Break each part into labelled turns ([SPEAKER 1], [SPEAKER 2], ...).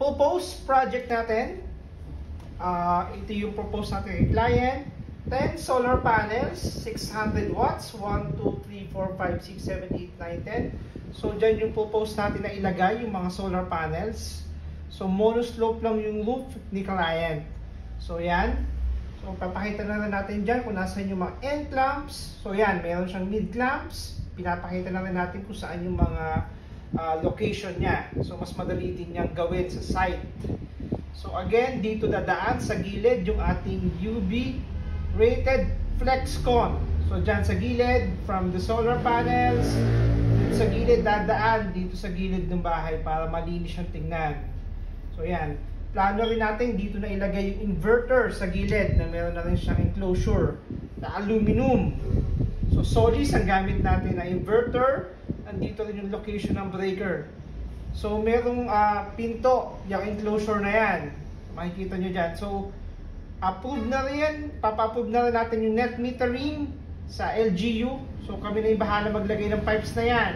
[SPEAKER 1] propose project natin. Ito yung propose natin kay client. 10 solar panels, 600 watts, 1, 2, 3, 4, 5, 6, 7, 8, 9, 10. So dyan yung propose natin na ilagay yung mga solar panels. So monoslope lang yung roof ni client. So yan. So papakita na natin dyan kung nasan yung mga end clamps. So yan, meron siyang mid clamps. Pinapakita na natin kung saan yung mga location niya. So mas madali din niyang gawin sa site. So again, dito dadaan sa gilid yung ating UV rated FlexCon. So dyan sa gilid, from the solar panels, dito sa gilid dadaan, dito sa gilid ng bahay para malinis siyang tingnan. So yan, plano rin natin dito na ilagay yung inverter sa gilid na meron na rin siyang enclosure na aluminum. So Solis ang gamit natin na inverter. Andito rin yung location ng breaker. So merong pinto, yung enclosure na yan. Makikita nyo dyan. So approve na rin, papa-approve na rin natin yung net metering sa LGU. So kami na yung bahala maglagay ng pipes na yan.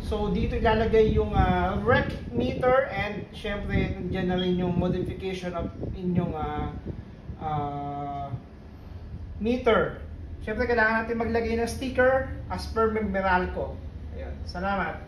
[SPEAKER 1] So dito ilalagay yung rec meter, and syempre dyan na rin yung modification of inyong meter. Syempre kailangan natin maglagay ng sticker as per Meralco. Ayan, salamat.